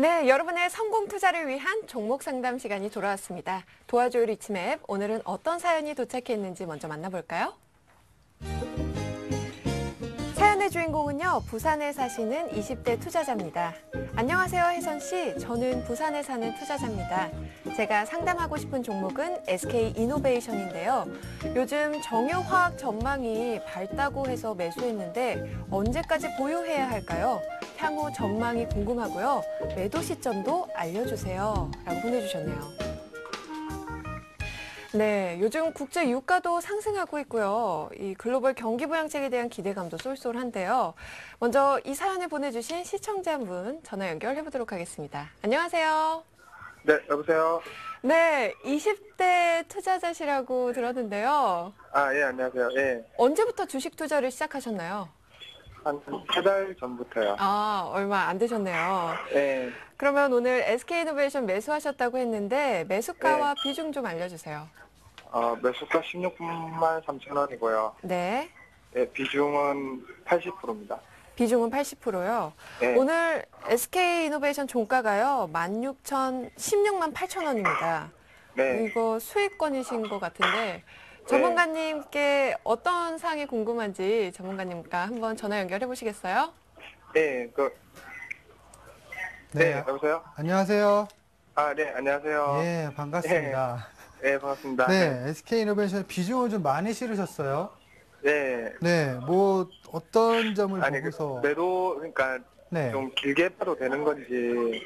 네, 여러분의 성공 투자를 위한 종목 상담 시간이 돌아왔습니다. 도와줘요 리치맵, 오늘은 어떤 사연이 도착했는지 먼저 만나볼까요? 사연의 주인공은요, 부산에 사시는 20대 투자자입니다. 안녕하세요, 혜선 씨. 저는 부산에 사는 투자자입니다. 제가 상담하고 싶은 종목은 SK이노베이션인데요. 요즘 정유화학 전망이 밝다고 해서 매수했는데 언제까지 보유해야 할까요? 향후 전망이 궁금하고요. 매도 시점도 알려주세요. 라고 보내주셨네요. 네, 요즘 국제 유가도 상승하고 있고요. 이 글로벌 경기 부양책에 대한 기대감도 쏠쏠한데요. 먼저 이 사연을 보내주신 시청자분 전화 연결해 보도록 하겠습니다. 안녕하세요. 네, 여보세요? 네, 20대 투자자시라고 들었는데요. 예, 안녕하세요. 예. 언제부터 주식 투자를 시작하셨나요? 한 3달 전부터요. 얼마 안 되셨네요. 예. 그러면 오늘 SK이노베이션 매수하셨다고 했는데 매수가와 비중 좀 알려주세요. 매수가 16만 3천 원이고요. 네. 예, 비중은 80%입니다. 비중은 80%요. 네. 오늘 SK이노베이션 종가가요. 16만 8천 원입니다. 네. 이거 수익권이신 것 같은데 전문가님께 어떤 사항이 궁금한지 전문가님과 한번 전화 연결해 보시겠어요? 예, 네, 여보세요? 안녕하세요. 네, 안녕하세요. 예, 반갑습니다. 예, 반갑습니다. 네, SK이노베이션 비중을 좀 많이 실으셨어요. 네. 네, 뭐 어떤 점을 보고서 매도, 그러니까 네. 좀 길게 봐도 되는 건지.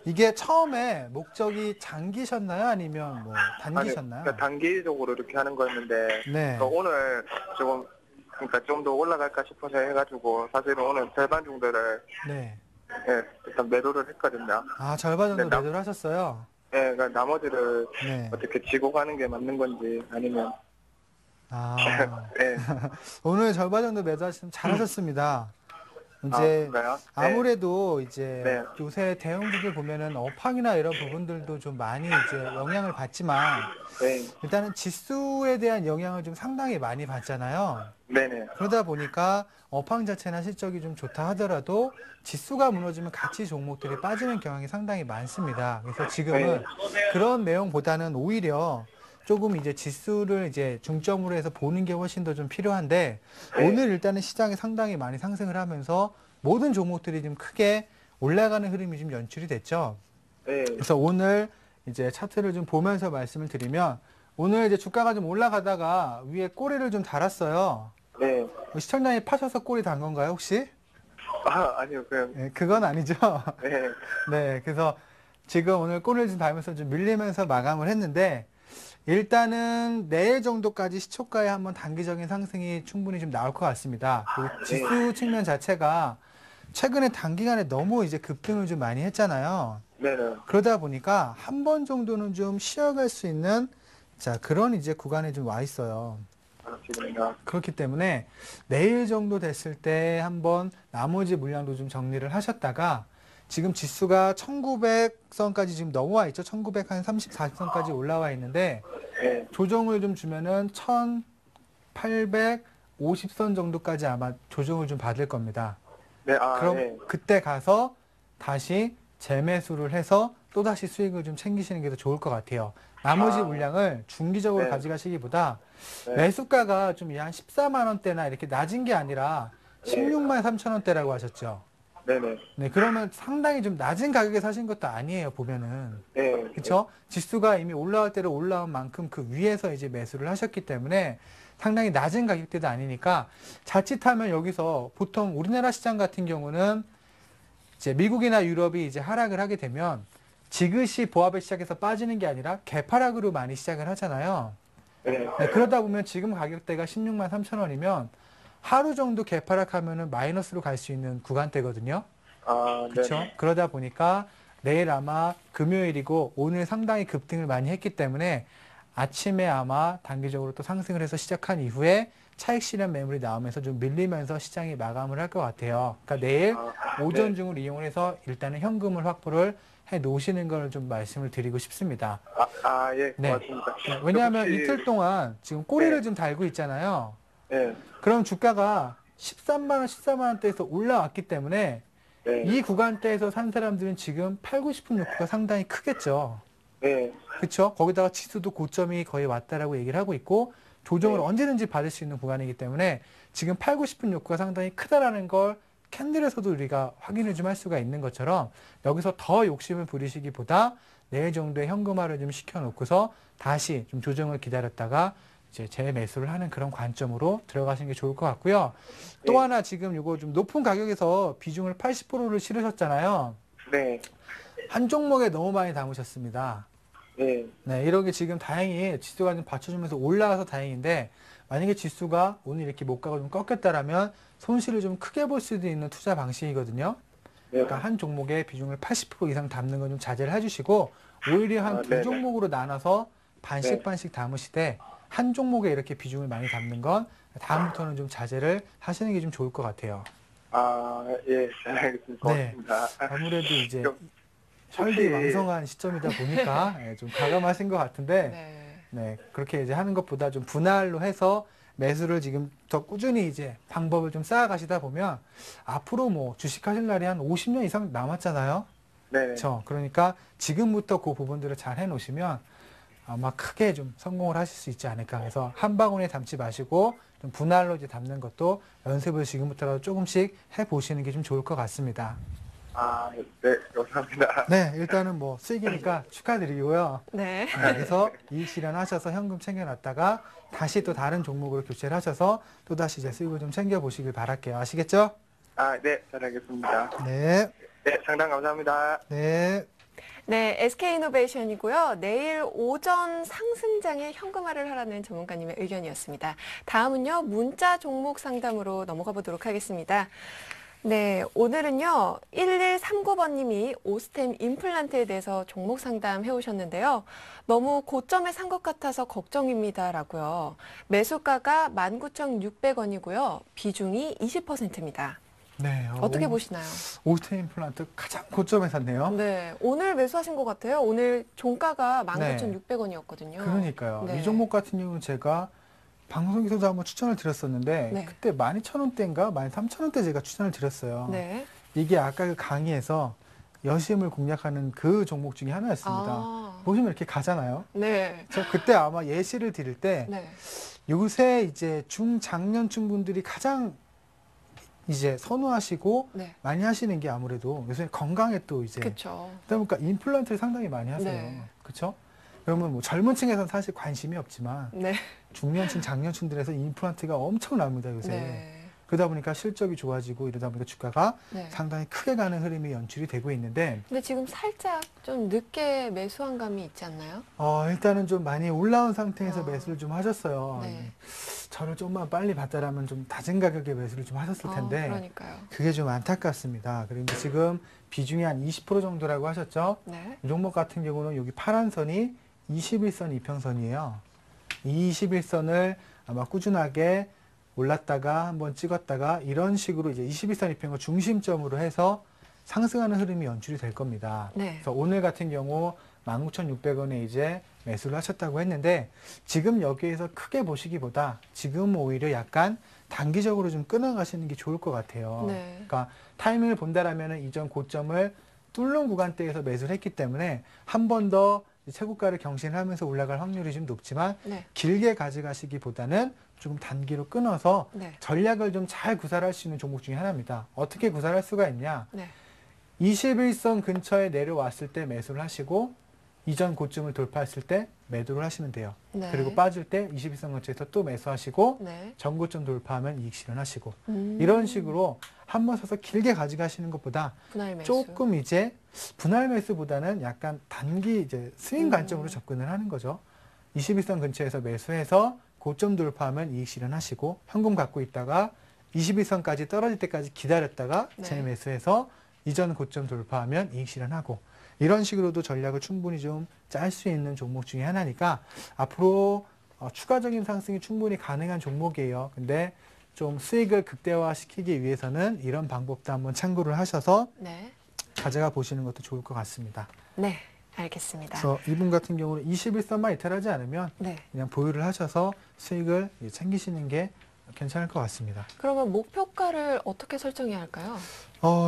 이게 처음에 목적이 장기셨나요? 아니면 뭐 단기셨나요? 그러니까 단기적으로 이렇게 하는 거였는데. 네. 오늘 조금, 그러니까 좀 더 올라갈까 싶어서 해가지고, 사실은 오늘 절반 정도를 네. 예, 일단 매도를 했거든요. 절반 정도 네, 매도를 하셨어요? 예, 그러니까 나머지를 네. 어떻게 지고 가는 게 맞는 건지 아니면 예. 오늘 절반 정도 매도하시면 잘하셨습니다. 이제 그런가요? 아무래도 이제 네. 요새 대형주들 보면은 업황이나 이런 부분들도 좀 많이 이제 영향을 받지만 네. 일단은 지수에 대한 영향을 좀 상당히 많이 받잖아요. 네네. 그러다 보니까 업황 자체나 실적이 좀 좋다 하더라도 지수가 무너지면 같이 종목들이 빠지는 경향이 상당히 많습니다. 그래서 지금은 그런 내용보다는 오히려 조금 이제 지수를 이제 중점으로 해서 보는 게 훨씬 더 좀 필요한데 오늘 일단은 시장이 상당히 많이 상승을 하면서 모든 종목들이 좀 크게 올라가는 흐름이 좀 연출이 됐죠. 네. 그래서 오늘 이제 차트를 좀 보면서 말씀을 드리면 오늘 이제 주가가 좀 올라가다가 위에 꼬리를 좀 달았어요. 네. 시청자님 파셔서 꼬리 단 건가요, 혹시? 아니요, 그냥. 네, 그건 아니죠. 네. 네, 그래서 지금 오늘 꼬리를 좀 달면서 좀 밀리면서 마감을 했는데 일단은 내일 정도까지 시초가에 한번 단기적인 상승이 충분히 좀 나올 것 같습니다. 그리고 지수 측면 자체가 최근에 단기간에 너무 이제 급등을 좀 많이 했잖아요. 네네. 그러다 보니까 한 번 정도는 좀 쉬어갈 수 있는 그런 이제 구간에 좀 와 있어요. 지금요. 그렇기 때문에 내일 정도 됐을 때 한번 나머지 물량도 좀 정리를 하셨다가 지금 지수가 1900선까지 지금 넘어와 있죠. 1934선까지 올라와 있는데 네. 조정을 좀 주면은 1850선 정도까지 아마 조정을 좀 받을 겁니다. 네, 그럼 네. 그때 가서 다시 재매수를 해서 또다시 수익을 좀 챙기시는 게 더 좋을 것 같아요. 나머지 물량을 중기적으로 네. 가져가시기보다 네. 매수가가 좀 한 14만 원대나 이렇게 낮은 게 아니라 16만 3천 원대라고 하셨죠. 네네. 네, 그러면 상당히 좀 낮은 가격에 사신 것도 아니에요, 보면은. 네. 그렇죠? 지수가 이미 올라올 때로 올라온 만큼 그 위에서 이제 매수를 하셨기 때문에 상당히 낮은 가격대도 아니니까 자칫하면 여기서 보통 우리나라 시장 같은 경우는 이제 미국이나 유럽이 이제 하락을 하게 되면 지그시 보합을 시작해서 빠지는 게 아니라 개파락으로 많이 시작을 하잖아요. 네. 네, 그러다 보면 지금 가격대가 16만 3천 원이면 하루 정도 개파락하면은 마이너스로 갈 수 있는 구간대거든요. 그렇죠? 네네. 그러다 보니까 내일 아마 금요일이고 오늘 상당히 급등을 많이 했기 때문에 아침에 아마 단기적으로 또 상승을 해서 시작한 이후에 차익 실현 매물이 나오면서 좀 밀리면서 시장이 마감을 할 것 같아요. 그러니까 내일 오전 중을 이용을 해서 일단은 현금을 확보를 해 놓으시는 걸 좀 말씀을 드리고 싶습니다. 예, 네. 고맙습니다. 왜냐하면 혹시- 이틀 동안 지금 꼬리를 네. 좀 달고 있잖아요. 네. 그럼 주가가 13만 원, 14만 원대에서 올라왔기 때문에 네. 이 구간대에서 산 사람들은 지금 팔고 싶은 욕구가 상당히 크겠죠. 네. 그렇죠? 거기다가 지수도 고점이 거의 왔다라고 얘기를 하고 있고 조정을 네. 언제든지 받을 수 있는 구간이기 때문에 지금 팔고 싶은 욕구가 상당히 크다라는 걸 캔들에서도 우리가 확인을 좀 할 수가 있는 것처럼 여기서 더 욕심을 부리시기보다 내일 정도의 현금화를 좀 시켜놓고서 다시 좀 조정을 기다렸다가 이제 재매수를 하는 그런 관점으로 들어가시는 게 좋을 것 같고요. 또 네. 하나 지금 이거 좀 높은 가격에서 비중을 80%를 실으셨잖아요. 네. 한 종목에 너무 많이 담으셨습니다. 네. 네, 이렇게 지금 다행히 지수가 좀 받쳐주면서 올라가서 다행인데 만약에 지수가 오늘 이렇게 목가가 좀 꺾였다라면 손실을 좀 크게 볼 수도 있는 투자 방식이거든요. 네. 그러니까 한 종목에 비중을 80% 이상 담는 건 좀 자제를 해주시고 오히려 한 두 네네. 종목으로 나눠서 반씩 네. 반씩 담으시되 한 종목에 이렇게 비중을 많이 담는 건 다음부터는 좀 자제를 하시는 게 좀 좋을 것 같아요. 아, 예, 잘 알겠습니다. 네. 고맙습니다. 아무래도 이제 좀 혈기왕성한 시점이다 보니까 예, 좀 가감하신 것 같은데 네. 네, 그렇게 이제 하는 것보다 좀 분할로 해서 매수를 지금 더 꾸준히 이제 방법을 좀 쌓아가시다 보면 앞으로 뭐 주식하실 날이 한 50년 이상 남았잖아요. 네. 그렇죠. 그러니까 지금부터 그 부분들을 잘 해놓으시면 아마 크게 좀 성공을 하실 수 있지 않을까. 그래서 한 바구니에 담지 마시고 좀 분할로 이제 담는 것도 연습을 지금부터라도 조금씩 해보시는 게 좀 좋을 것 같습니다. 아, 네, 감사합니다. 네, 일단은 뭐 수익이니까 축하드리고요. 네. 그래서 이익 실현하셔서 현금 챙겨놨다가 다시 또 다른 종목으로 교체를 하셔서 또 다시 이제 수익을 좀 챙겨 보시길 바랄게요. 아시겠죠? 아, 네, 잘 알겠습니다. 네, 네, 상담 감사합니다. 네, 네, SK이노베이션이고요. 내일 오전 상승장에 현금화를 하라는 전문가님의 의견이었습니다. 다음은요, 문자 종목 상담으로 넘어가 보도록 하겠습니다. 네, 오늘은요, 1139번님이 오스템 임플란트에 대해서 종목 상담 해오셨는데요. 너무 고점에 산 것 같아서 걱정입니다라고요. 매수가가 19,600원이고요. 비중이 20%입니다. 네. 어떻게 보시나요? 오스템 임플란트 가장 고점에 샀네요. 네, 오늘 매수하신 것 같아요. 오늘 종가가 네. 19,600원이었거든요. 그러니까요. 네. 이 종목 같은 경우는 제가 방송에서도 한번 추천을 드렸었는데 네. 그때 12,000원대인가 13,000원대 제가 추천을 드렸어요. 네. 이게 아까 그 강의에서 여심을 공략하는 그 종목 중에 하나였습니다. 아, 보시면 이렇게 가잖아요. 네. 저 그때 아마 예시를 드릴 때 네. 요새 이제 중장년층 분들이 가장 이제 선호하시고 네. 많이 하시는 게 아무래도 요새 건강에 또 이제 그렇죠. 그러다 보니까 임플란트를 상당히 많이 하세요. 네. 그렇죠? 그러면 뭐 젊은 층에서는 사실 관심이 없지만 네. 중년층, 장년층들에서 임플란트가 엄청납니다 요새. 네. 그러다 보니까 실적이 좋아지고 이러다 보니까 주가가 네. 상당히 크게 가는 흐름이 연출이 되고 있는데 근데 지금 살짝 좀 늦게 매수한 감이 있지 않나요? 일단은 좀 많이 올라온 상태에서 아. 매수를 좀 하셨어요. 네. 저를 좀만 빨리 받다라면 좀 낮은 가격에 매수를 좀 하셨을 텐데 그러니까요. 그게 좀 안타깝습니다. 그런데 지금 비중이 한 20% 정도라고 하셨죠? 네. 이 종목 같은 경우는 여기 파란 선이 21선 이평선이에요. 이 21선을 아마 꾸준하게 올랐다가 한번 찍었다가 이런 식으로 이제 21선 이평을 중심점으로 해서 상승하는 흐름이 연출이 될 겁니다. 네. 그래서 오늘 같은 경우 19,600원에 이제 매수를 하셨다고 했는데 지금 여기에서 크게 보시기보다 지금 오히려 약간 단기적으로 좀 끊어가시는 게 좋을 것 같아요. 네. 그러니까 타이밍을 본다라면 이전 고점을 뚫는 구간대에서 매수를 했기 때문에 한 번 더 최고가를 경신하면서 올라갈 확률이 좀 높지만 네. 길게 가져가시기보다는 조금 단기로 끊어서 네. 전략을 좀 잘 구사할 수 있는 종목 중에 하나입니다. 어떻게 구사할 수가 있냐? 네. 21선 근처에 내려왔을 때 매수를 하시고 이전 고점을 돌파했을 때 매도를 하시면 돼요. 네. 그리고 빠질 때 21선 근처에서 또 매수하시고 네. 전고점 돌파하면 이익 실현하시고 음. 이런 식으로 한 번 사서 길게 가져가시는 것보다 분할 매수. 조금 이제 분할 매수보다는 약간 단기 이제 스윙 관점으로 접근을 하는 거죠. 21선 근처에서 매수해서 고점 돌파하면 이익 실현하시고 현금 갖고 있다가 21선까지 떨어질 때까지 기다렸다가 네. 재매수해서 이전 고점 돌파하면 이익 실현하고 이런 식으로도 전략을 충분히 좀 짤 수 있는 종목 중에 하나니까 앞으로 추가적인 상승이 충분히 가능한 종목이에요. 근데 좀 수익을 극대화시키기 위해서는 이런 방법도 한번 참고를 하셔서 네. 가져가 보시는 것도 좋을 것 같습니다. 네. 알겠습니다. 그래서 이분 같은 경우는 21선만 이탈하지 않으면 네. 그냥 보유를 하셔서 수익을 챙기시는 게 괜찮을 것 같습니다. 그러면 목표가를 어떻게 설정해야 할까요?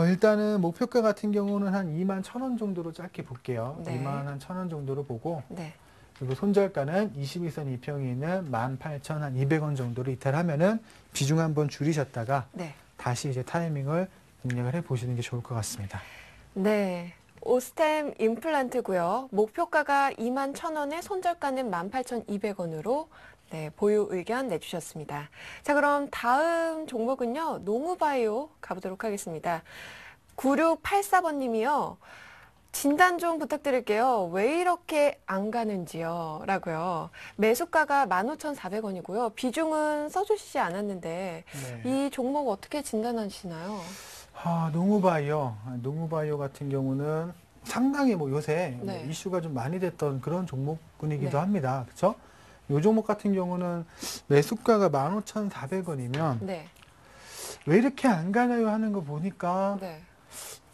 일단은 목표가 같은 경우는 한 2만 1,000원 정도로 짧게 볼게요. 네. 2만 한 1,000원 정도로 보고, 네. 그리고 손절가는 21선 2평이 있는 18,200원 정도로 이탈하면은 비중 한번 줄이셨다가 네. 다시 이제 타이밍을 공략을 해 보시는 게 좋을 것 같습니다. 네. 오스템 임플란트고요. 목표가가 2만 1,000원에 손절가는 18,200원으로 네, 보유 의견 내주셨습니다. 자, 그럼 다음 종목은요. 농우바이오 가보도록 하겠습니다. 9684번님이요. 진단 좀 부탁드릴게요. 왜 이렇게 안 가는지요? 라고요. 매수가가 15,400원이고요. 비중은 써주시지 않았는데 네. 이 종목 어떻게 진단하시나요? 농우바이오 같은 경우는 상당히 뭐 요새 네. 이슈가 좀 많이 됐던 그런 종목군이기도 네. 합니다. 그렇죠? 이 종목 같은 경우는 매수가가 15,400원이면 네. 왜 이렇게 안 가나요 하는 거 보니까 네.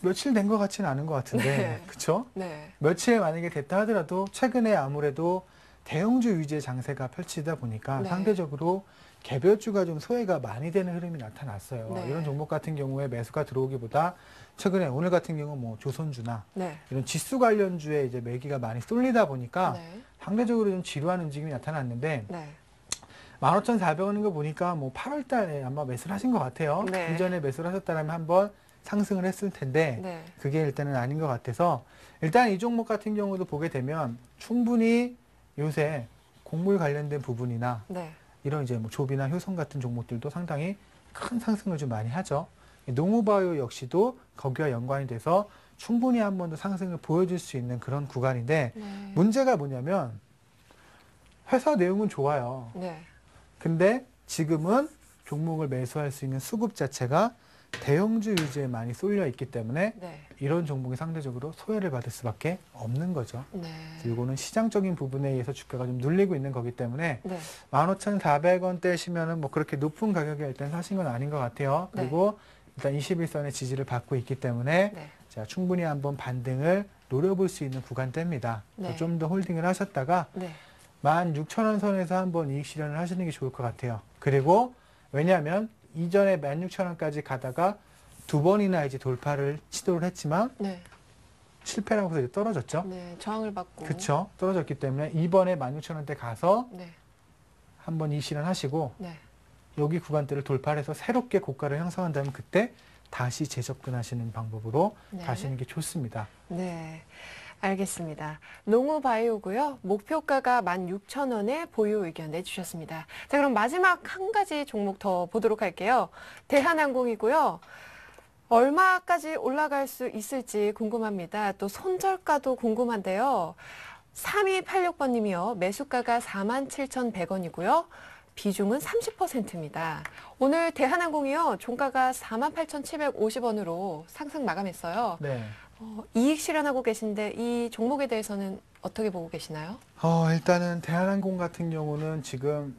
며칠 된 것 같지는 않은 것 같은데, 네. 그렇죠? 네. 며칠 만약에 됐다 하더라도 최근에 아무래도 대형주 위주의 장세가 펼치다 보니까 네. 상대적으로 개별주가 좀 소외가 많이 되는 흐름이 나타났어요. 네. 이런 종목 같은 경우에 매수가 들어오기보다 최근에 오늘 같은 경우 뭐 조선주나 네. 이런 지수 관련주에 이제 매기가 많이 쏠리다 보니까 네. 상대적으로 좀 지루한 움직임이 나타났는데 네. 15,400원인 거 보니까 뭐 8월 달에 아마 매수를 하신 것 같아요. 네. 이전에 매수를 하셨다면 한번 상승을 했을 텐데 네. 그게 일단은 아닌 것 같아서 일단 이 종목 같은 경우도 보게 되면 충분히 요새 곡물 관련된 부분이나 네. 이런 이제 뭐 조비나 효성 같은 종목들도 상당히 큰 상승을 좀 많이 하죠. 농우바이오 역시도 거기와 연관이 돼서 충분히 한 번 더 상승을 보여줄 수 있는 그런 구간인데 네. 문제가 뭐냐면 회사 내용은 좋아요. 네. 근데 지금은 종목을 매수할 수 있는 수급 자체가 대형주 위주에 많이 쏠려 있기 때문에 네. 이런 종목이 상대적으로 소외를 받을 수밖에 없는 거죠. 네. 이거는 시장적인 부분에 의해서 주가가 좀 눌리고 있는 거기 때문에 네. 15,400원대시면은 뭐 그렇게 높은 가격에 일단 사신 건 아닌 것 같아요. 네. 그리고 일단 21선의 지지를 받고 있기 때문에 네. 자, 충분히 한번 반등을 노려볼 수 있는 구간대입니다. 네. 좀 더 홀딩을 하셨다가 네. 16,000원 선에서 한번 이익 실현을 하시는 게 좋을 것 같아요. 그리고 왜냐하면 이전에 16,000원까지 가다가 두 번이나 이제 돌파를 시도를 했지만 네. 실패를 하고서 이제 떨어졌죠. 네. 저항을 받고. 그렇죠. 떨어졌기 때문에 이번에 16,000원대 가서 네. 한번 이익 실현하시고 네. 여기 구간대를 돌파를 해서 새롭게 고가를 형성한다면 그때 다시 재접근하시는 방법으로 네. 가시는 게 좋습니다. 네. 알겠습니다. 농우바이오고요. 목표가가 16,000원에 보유 의견 내주셨습니다. 자, 그럼 마지막 한 가지 종목 더 보도록 할게요. 대한항공이고요. 얼마까지 올라갈 수 있을지 궁금합니다. 또 손절가도 궁금한데요. 3286번님이요. 매수가가 47,100원이고요. 비중은 30%입니다. 오늘 대한항공이요. 종가가 48,750원으로 상승 마감했어요. 네. 이익 실현하고 계신데 이 종목에 대해서는 어떻게 보고 계시나요? 일단은 대한항공 같은 경우는 지금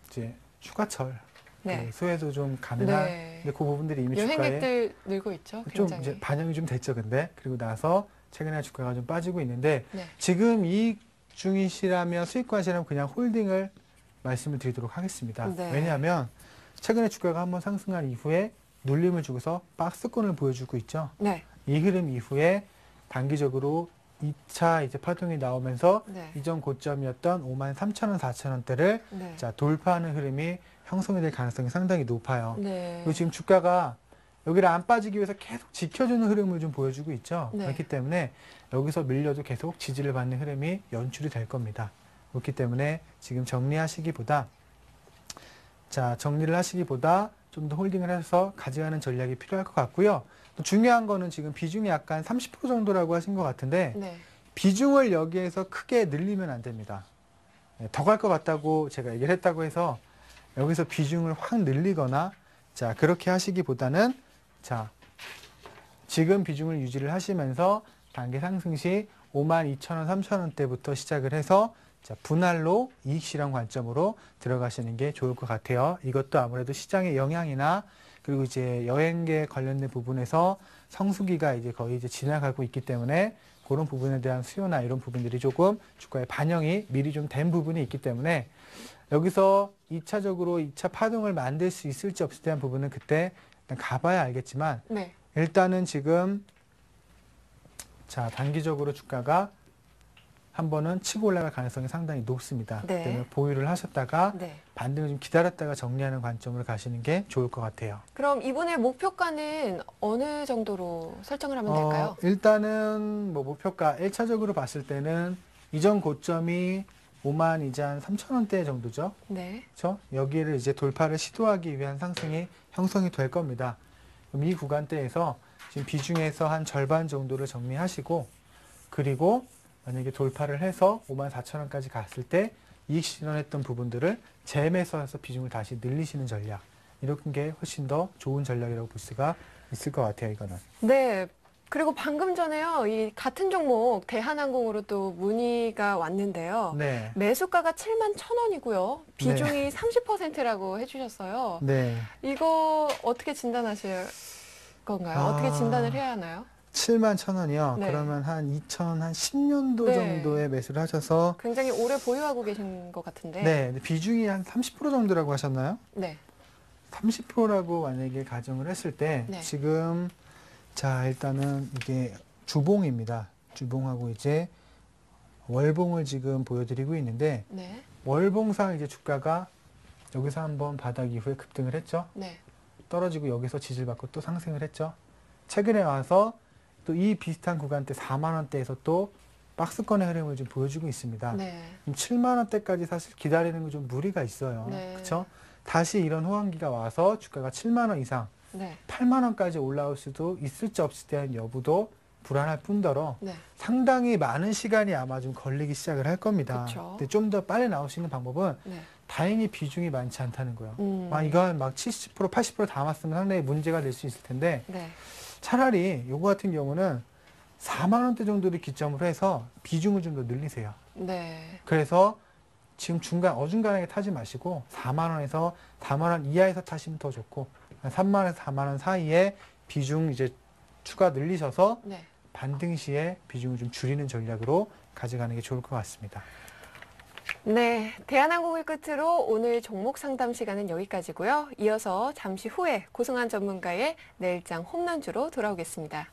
이제 휴가철 네. 그 소외도 좀 가능한 네. 근데 그 부분들이 이미 주가에 여행객들 늘고 있죠. 좀 굉장히. 이제 반영이 좀 됐죠. 근데 그리고 나서 최근에 주가가 좀 빠지고 있는데 네. 지금 이익 중이시라면 수익과시라면 그냥 홀딩을 말씀을 드리도록 하겠습니다. 네. 왜냐하면 최근에 주가가 한번 상승한 이후에 눌림을 주고서 박스권을 보여주고 있죠. 네. 이 흐름 이후에 단기적으로 2차 이제 파동이 나오면서 네. 이전 고점이었던 53,000원, 4,000원대를 네. 자, 돌파하는 흐름이 형성이 될 가능성이 상당히 높아요. 네. 그리고 지금 주가가 여기를 안 빠지기 위해서 계속 지켜주는 흐름을 좀 보여주고 있죠. 네. 그렇기 때문에 여기서 밀려도 계속 지지를 받는 흐름이 연출이 될 겁니다. 그렇기 때문에 지금 정리하시기보다 좀 더 홀딩을 해서 가져가는 전략이 필요할 것 같고요. 또 중요한 거는 지금 비중이 약간 30% 정도라고 하신 것 같은데 네. 비중을 여기에서 크게 늘리면 안 됩니다. 더 갈 것 같다고 제가 얘기를 했다고 해서 여기서 비중을 확 늘리거나 자 그렇게 하시기보다는 자 지금 비중을 유지를 하시면서 단기 상승 시 52,000원, 3,000원대부터 시작을 해서 자, 분할로 이익 실현 관점으로 들어가시는 게 좋을 것 같아요. 이것도 아무래도 시장의 영향이나 그리고 이제 여행계 관련된 부분에서 성수기가 이제 거의 이제 지나가고 있기 때문에 그런 부분에 대한 수요나 이런 부분들이 조금 주가에 반영이 미리 좀 된 부분이 있기 때문에 여기서 2차적으로 2차 파동을 만들 수 있을지 없을지 대한 부분은 그때 일단 가봐야 알겠지만 네. 일단은 지금 자 단기적으로 주가가 한 번은 치고 올라갈 가능성이 상당히 높습니다. 네. 때문에 보유를 하셨다가 네. 반등을 좀 기다렸다가 정리하는 관점으로 가시는 게 좋을 것 같아요. 그럼 이번에 목표가는 어느 정도로 설정을 하면 될까요? 일단은 뭐 목표가 1차적으로 봤을 때는 이전 고점이 52,300원대 정도죠. 네. 그렇죠? 여기를 이제 돌파를 시도하기 위한 상승이 형성이 될 겁니다. 그럼 이 구간대에서 지금 비중에서 한 절반 정도를 정리하시고 그리고 만약에 돌파를 해서 54,000원까지 갔을 때 이익 실현했던 부분들을 재매수해서 비중을 다시 늘리시는 전략. 이런 게 훨씬 더 좋은 전략이라고 볼 수가 있을 것 같아요, 이거는. 네. 그리고 방금 전에요. 이 같은 종목 대한항공으로 또 문의가 왔는데요. 네. 매수가가 71,000원이고요. 비중이 30%라고 해주셨어요. 네. 이거 어떻게 진단하실 건가요? 어떻게 진단을 해야 하나요? 71,000원이요. 네. 그러면 한 2010년도 네. 정도에 매수를 하셔서 굉장히 오래 보유하고 계신 것 같은데. 네, 근데 비중이 한 30% 정도라고 하셨나요? 네. 30%라고 만약에 가정을 했을 때 네. 지금 자 일단은 이게 주봉입니다. 주봉하고 이제 월봉을 지금 보여드리고 있는데 네. 월봉상 이제 주가가 여기서 한번 바닥 이후에 급등을 했죠. 네. 떨어지고 여기서 지지를 받고 또 상승을 했죠. 최근에 와서 또 이 비슷한 구간대 4만 원대에서 또 박스권의 흐름을 좀 보여주고 있습니다. 네. 7만 원대까지 사실 기다리는 건 좀 무리가 있어요. 네. 그렇죠? 다시 이런 호황기가 와서 주가가 7만 원 이상, 네. 8만 원까지 올라올 수도 있을지 없을지 대한 여부도 불안할 뿐더러 네. 상당히 많은 시간이 아마 좀 걸리기 시작을 할 겁니다. 그쵸. 근데 좀 더 빨리 나올 수 있는 방법은 네. 다행히 비중이 많지 않다는 거예요. 음. 이건 막 70%, 80% 담았으면 상당히 문제가 될 수 있을 텐데 네. 차라리 요거 같은 경우는 4만 원대 정도를 기점으로 해서 비중을 좀 더 늘리세요. 네. 그래서 지금 중간 어중간하게 타지 마시고 4만 원에서 4만 원 이하에서 타시면 더 좋고 3만 원에서 4만 원 사이에 비중 이제 추가 늘리셔서 네. 반등 시에 비중을 좀 줄이는 전략으로 가져가는 게 좋을 것 같습니다. 네, 대한항공을 끝으로 오늘 종목 상담 시간은 여기까지고요. 이어서 잠시 후에 고승환 전문가의 내일장 홈런주로 돌아오겠습니다.